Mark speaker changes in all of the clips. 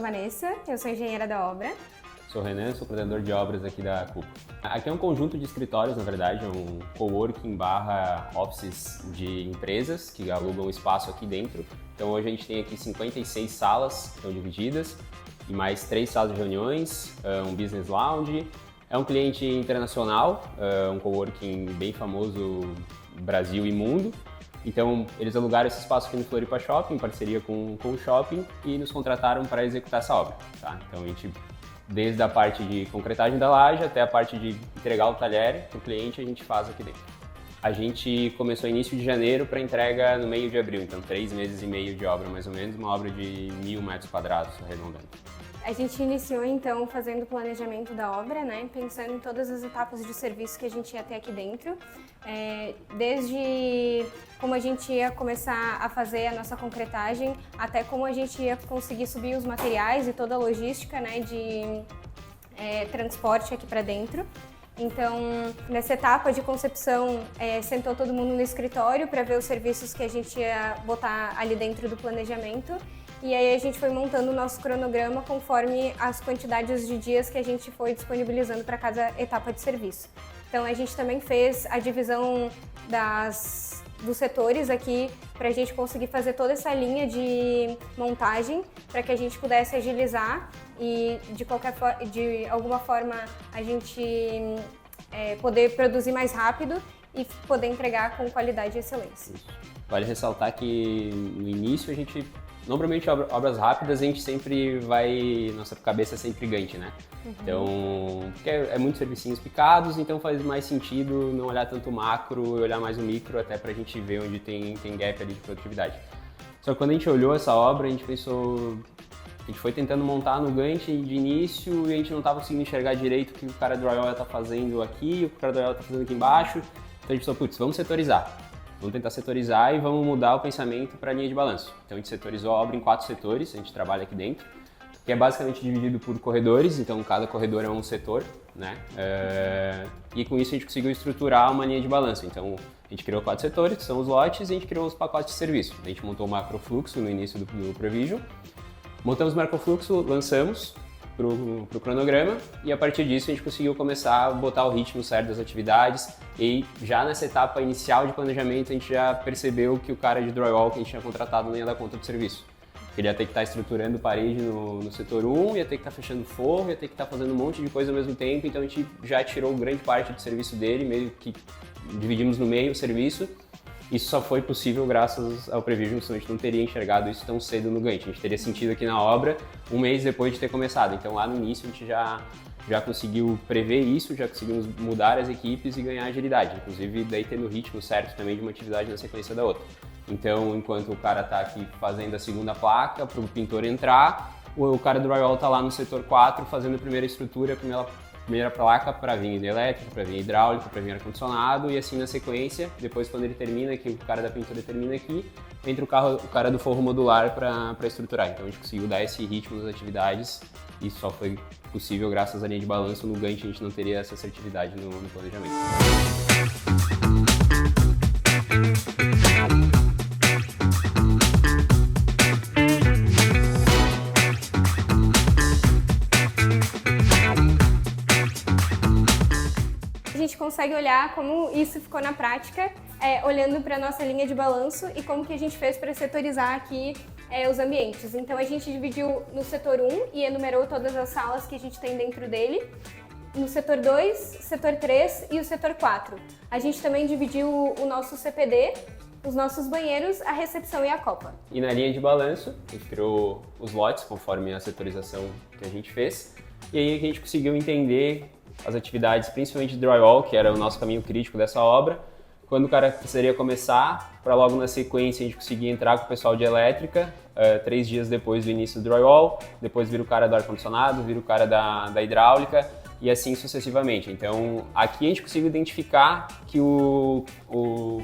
Speaker 1: Vanessa, eu sou engenheira da obra.
Speaker 2: Sou o Renan, sou coordenador de obras aqui da CUP. Aqui é um conjunto de escritórios, na verdade, é um coworking / offices de empresas que alugam espaço aqui dentro. Então hoje a gente tem aqui 56 salas que estão divididas e mais 3 salas de reuniões, um business lounge. É um cliente internacional, um coworking bem famoso Brasil e mundo. Então eles alugaram esse espaço aqui no Floripa Shopping, em parceria com o shopping, e nos contrataram para executar essa obra. Tá? Então a gente, desde a parte de concretagem da laje até a parte de entregar o talher para o cliente, a gente faz aqui dentro. A gente começou início de janeiro para entrega no meio de abril, então 3 meses e meio de obra mais ou menos, uma obra de 1.000 metros quadrados, arredondando.
Speaker 1: A gente iniciou então fazendo o planejamento da obra, né? Pensando em todas as etapas de serviço que a gente ia ter aqui dentro, desde como a gente ia começar a fazer a nossa concretagem, até como a gente ia conseguir subir os materiais e toda a logística, né, de transporte aqui para dentro. Então, nessa etapa de concepção, sentou todo mundo no escritório para ver os serviços que a gente ia botar ali dentro do planejamento. E aí a gente foi montando o nosso cronograma conforme as quantidades de dias que a gente foi disponibilizando para cada etapa de serviço. Então a gente também fez a divisão dos setores aqui para a gente conseguir fazer toda essa linha de montagem para que a gente pudesse agilizar e de alguma forma a gente poder produzir mais rápido e poder entregar com qualidade e excelência.
Speaker 2: Vale ressaltar que no início a gente, normalmente obras rápidas a gente sempre vai, nossa cabeça é sempre gigante, né? Uhum. Então, porque é muitos servicinhos picados, então faz mais sentido não olhar tanto o macro e olhar mais o micro, até pra gente ver onde tem gap ali de produtividade. Só que quando a gente olhou essa obra, a gente pensou, a gente foi tentando montar no Gantt de início e a gente não estava conseguindo enxergar direito o que o cara do drywall está fazendo aqui, o que o cara do drywall está fazendo aqui embaixo. Então a gente pensou, putz, vamos setorizar. Vamos tentar setorizar e vamos mudar o pensamento para a linha de balanço. Então a gente setorizou a obra em 4 setores, a gente trabalha aqui dentro, que é basicamente dividido por corredores, então cada corredor é um setor, né? E com isso a gente conseguiu estruturar uma linha de balanço. Então a gente criou 4 setores, que são os lotes, e a gente criou os pacotes de serviço. A gente montou o macrofluxo no início do Prevision, montamos o macrofluxo, lançamos pro cronograma, e a partir disso a gente conseguiu começar a botar o ritmo certo das atividades, e já nessa etapa inicial de planejamento a gente já percebeu que o cara de drywall que a gente tinha contratado não ia dar conta do serviço. Ele ia ter que estar estruturando parede no setor 1, ia ter que estar fechando forro, ia ter que estar fazendo um monte de coisa ao mesmo tempo, então a gente já tirou grande parte do serviço dele, meio que dividimos no meio o serviço. Isso só foi possível graças ao Prevision, senão a gente não teria enxergado isso tão cedo no Gantt. A gente teria sentido aqui na obra 1 mês depois de ter começado. Então lá no início a gente já conseguiu prever isso, já conseguimos mudar as equipes e ganhar agilidade. Inclusive daí tendo o ritmo certo também de uma atividade na sequência da outra. Então enquanto o cara está aqui fazendo a segunda placa para o pintor entrar, o cara do drywall está lá no setor 4 fazendo a primeira estrutura, a primeira placa para vir elétrica, para vir hidráulica, para vir ar-condicionado, e assim na sequência, depois quando ele termina aqui, o cara da pintura termina aqui, entra o cara do forro modular para estruturar. Então a gente conseguiu dar esse ritmo das atividades, e só foi possível graças à linha de balanço. No Gantt a gente não teria essa assertividade no planejamento.
Speaker 1: A gente consegue olhar como isso ficou na prática, olhando para a nossa linha de balanço e como que a gente fez para setorizar aqui os ambientes. Então a gente dividiu no setor 1 e enumerou todas as salas que a gente tem dentro dele, no setor 2, setor 3 e o setor 4. A gente também dividiu o nosso CPD, os nossos banheiros, a recepção e a copa.
Speaker 2: E na linha de balanço, a gente criou os lotes conforme a setorização que a gente fez, e aí a gente conseguiu entender as atividades, principalmente de drywall, que era o nosso caminho crítico dessa obra, quando o cara precisaria começar, para logo na sequência a gente conseguir entrar com o pessoal de elétrica, 3 dias depois do início do drywall, depois vira o cara do ar-condicionado, vira o cara da hidráulica, e assim sucessivamente. Então aqui a gente conseguiu identificar que o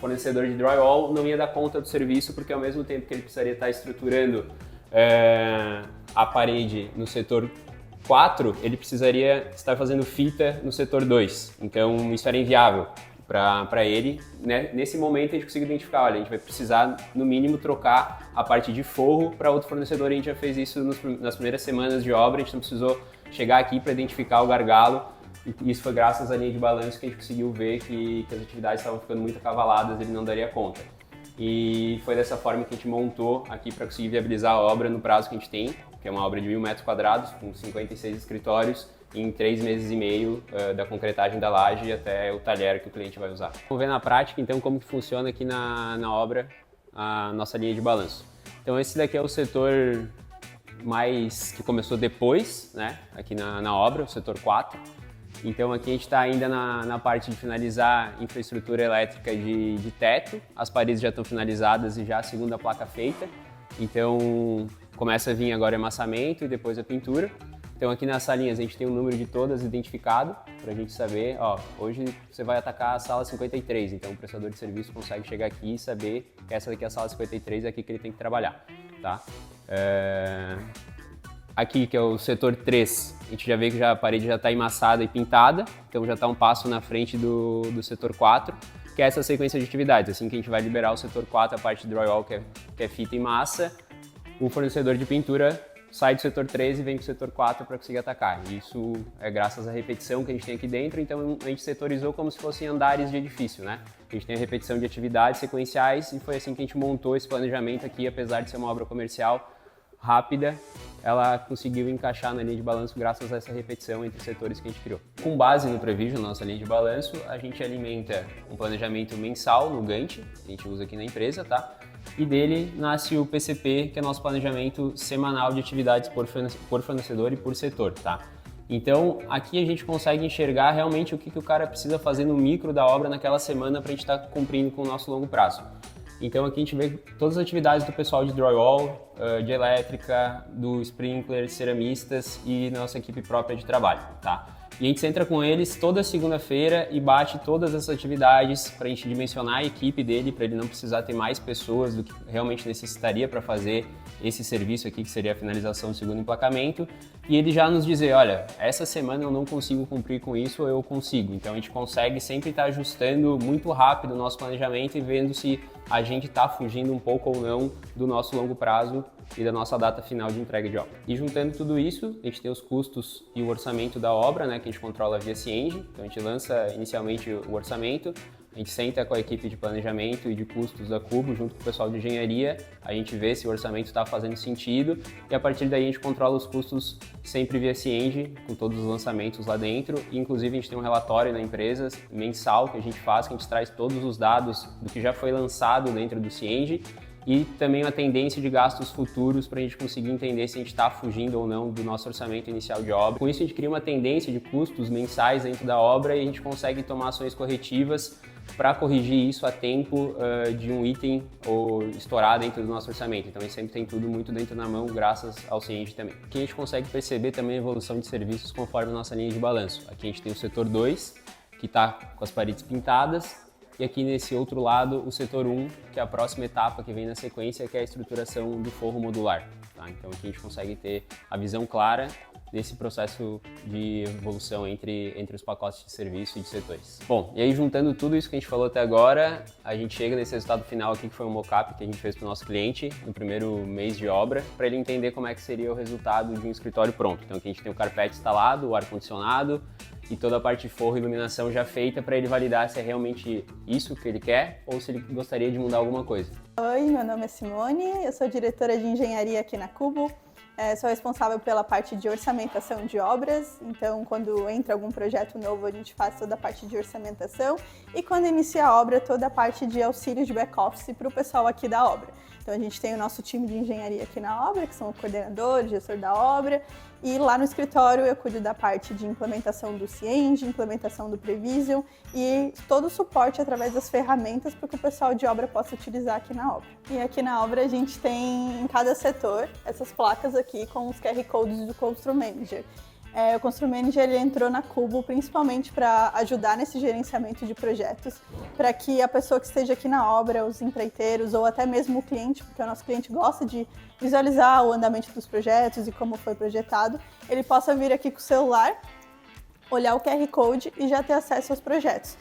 Speaker 2: fornecedor de drywall não ia dar conta do serviço, porque ao mesmo tempo que ele precisaria estar estruturando a parede no setor 4, ele precisaria estar fazendo fita no setor 2. Então isso era inviável. para ele. Né? Nesse momento a gente conseguiu identificar, olha, a gente vai precisar no mínimo trocar a parte de forro para outro fornecedor. A gente já fez isso nas primeiras semanas de obra, a gente não precisou chegar aqui para identificar o gargalo. E isso foi graças à linha de balanço que a gente conseguiu ver que as atividades estavam ficando muito acavaladas, ele não daria conta. E foi dessa forma que a gente montou aqui para conseguir viabilizar a obra no prazo que a gente tem, que é uma obra de 1.000 metros quadrados, com 56 escritórios, em 3 meses e meio da concretagem da laje até o talher que o cliente vai usar. Vamos ver na prática, então, como que funciona aqui na obra a nossa linha de balanço. Então, esse daqui é o setor mais que começou depois, né, aqui na obra, o setor 4. Então aqui a gente está ainda na parte de finalizar infraestrutura elétrica de teto, as paredes já estão finalizadas e já a segunda placa feita, então começa a vir agora o amassamento e depois a pintura. Então aqui nas salinhas a gente tem o número de todas identificado, para a gente saber, ó, hoje você vai atacar a sala 53, então o prestador de serviço consegue chegar aqui e saber que essa daqui é a sala 53, é aqui que ele tem que trabalhar, tá? Aqui, que é o setor 3, a gente já vê que a parede já está emassada e pintada, então já está um passo na frente do setor 4, que é essa sequência de atividades. Assim que a gente vai liberar o setor 4, a parte de drywall, que é fita e massa, o fornecedor de pintura sai do setor 3 e vem para o setor 4 para conseguir atacar. Isso é graças à repetição que a gente tem aqui dentro, então a gente setorizou como se fossem andares de edifício, né? A gente tem a repetição de atividades sequenciais e foi assim que a gente montou esse planejamento aqui, apesar de ser uma obra comercial rápida, ela conseguiu encaixar na linha de balanço graças a essa repetição entre setores que a gente criou. Com base no Prevision, nossa linha de balanço, a gente alimenta um planejamento mensal no Gantt, que a gente usa aqui na empresa, tá? E dele nasce o PCP, que é nosso planejamento semanal de atividades por fornecedor e por setor, tá? Então, aqui a gente consegue enxergar realmente o que o cara precisa fazer no micro da obra naquela semana para a gente estar cumprindo com o nosso longo prazo. Então aqui a gente vê todas as atividades do pessoal de drywall, de elétrica, do sprinkler, ceramistas e nossa equipe própria de trabalho, tá? E a gente entra com eles toda segunda-feira e bate todas essas atividades para a gente dimensionar a equipe dele, para ele não precisar ter mais pessoas do que realmente necessitaria para fazer esse serviço aqui, que seria a finalização do segundo emplacamento. E ele já nos dizer, olha, essa semana eu não consigo cumprir com isso ou eu consigo. Então a gente consegue sempre estar ajustando muito rápido o nosso planejamento e vendo se a gente está fugindo um pouco ou não do nosso longo prazo e da nossa data final de entrega de obra. E juntando tudo isso, a gente tem os custos e o orçamento da obra, né, que a gente controla via Cienge. Então a gente lança inicialmente o orçamento, a gente senta com a equipe de planejamento e de custos da Cubo, junto com o pessoal de engenharia, a gente vê se o orçamento está fazendo sentido e a partir daí a gente controla os custos sempre via Cienge, com todos os lançamentos lá dentro. E, inclusive a gente tem um relatório na empresa mensal que a gente faz, que a gente traz todos os dados do que já foi lançado dentro do Cienge e também uma tendência de gastos futuros para a gente conseguir entender se a gente está fugindo ou não do nosso orçamento inicial de obra. Com isso a gente cria uma tendência de custos mensais dentro da obra e a gente consegue tomar ações corretivas para corrigir isso a tempo de um item ou estourar dentro do nosso orçamento. Então a gente sempre tem tudo muito dentro da mão graças ao Cienge também. Aqui a gente consegue perceber também a evolução de serviços conforme a nossa linha de balanço. Aqui a gente tem o setor 2, que está com as paredes pintadas, e aqui nesse outro lado o setor 1, que é a próxima etapa que vem na sequência, que é a estruturação do forro modular. Tá? Então aqui a gente consegue ter a visão clara desse processo de evolução entre os pacotes de serviço e de setores. Bom, e aí juntando tudo isso que a gente falou até agora, a gente chega nesse resultado final aqui, que foi um mock-up que a gente fez para o nosso cliente no primeiro mês de obra, para ele entender como é que seria o resultado de um escritório pronto. Então aqui a gente tem o carpete instalado, o ar-condicionado e toda a parte de forro e iluminação já feita para ele validar se é realmente isso que ele quer ou se ele gostaria de mudar alguma coisa.
Speaker 3: Oi, meu nome é Simone, eu sou diretora de engenharia aqui na Cubo. Sou responsável pela parte de orçamentação de obras, então quando entra algum projeto novo a gente faz toda a parte de orçamentação e quando inicia a obra toda a parte de auxílio de back-office para o pessoal aqui da obra. Então a gente tem o nosso time de engenharia aqui na obra, que são o coordenador, o gestor da obra, e lá no escritório eu cuido da parte de implementação do Cienge, implementação do Prevision e todo o suporte através das ferramentas para que o pessoal de obra possa utilizar aqui na obra. E aqui na obra a gente tem em cada setor essas placas aqui com os QR Codes do Constru Manager. O Constru Manager ele entrou na Cubo principalmente para ajudar nesse gerenciamento de projetos, para que a pessoa que esteja aqui na obra, os empreiteiros ou até mesmo o cliente, porque o nosso cliente gosta de visualizar o andamento dos projetos e como foi projetado, ele possa vir aqui com o celular, olhar o QR Code e já ter acesso aos projetos.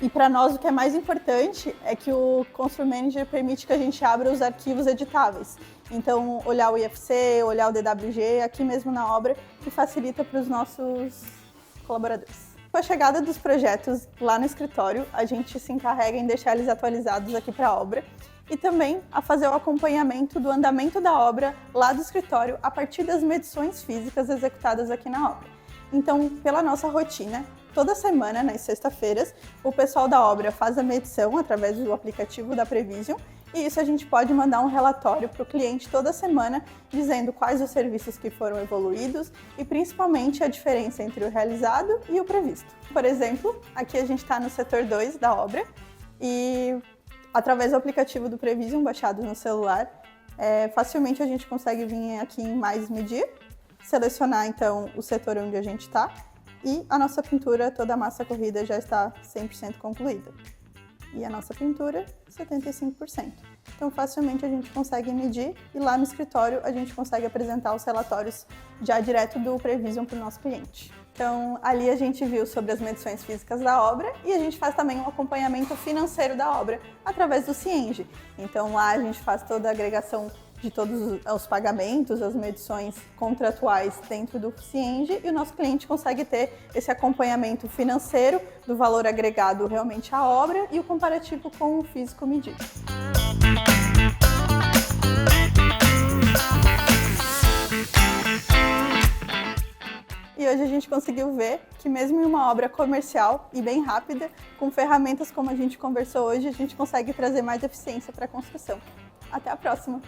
Speaker 3: E para nós o que é mais importante é que o Constru Manager permite que a gente abra os arquivos editáveis. Então, olhar o IFC, olhar o DWG aqui mesmo na obra, que facilita para os nossos colaboradores. Com a chegada dos projetos lá no escritório, a gente se encarrega em deixar eles atualizados aqui para a obra e também a fazer o acompanhamento do andamento da obra lá do escritório a partir das medições físicas executadas aqui na obra. Então, pela nossa rotina, toda semana, nas sextas-feiras, o pessoal da obra faz a medição através do aplicativo da Prevision e isso a gente pode mandar um relatório para o cliente toda semana dizendo quais os serviços que foram evoluídos e principalmente a diferença entre o realizado e o previsto. Por exemplo, aqui a gente está no setor 2 da obra e através do aplicativo do Prevision baixado no celular, facilmente a gente consegue vir aqui em Mais Medir, selecionar então o setor onde a gente está e a nossa pintura, toda a massa corrida já está 100% concluída. E a nossa pintura, 75%. Então, facilmente a gente consegue medir e lá no escritório a gente consegue apresentar os relatórios já direto do Prevision para o nosso cliente. Então, ali a gente viu sobre as medições físicas da obra e a gente faz também um acompanhamento financeiro da obra através do Cienge. Então, lá a gente faz toda a agregação de todos os pagamentos, as medições contratuais dentro do Cienge e o nosso cliente consegue ter esse acompanhamento financeiro do valor agregado realmente à obra e o comparativo com o físico medido. E hoje a gente conseguiu ver que mesmo em uma obra comercial e bem rápida, com ferramentas como a gente conversou hoje, a gente consegue trazer mais eficiência para a construção. Até a próxima!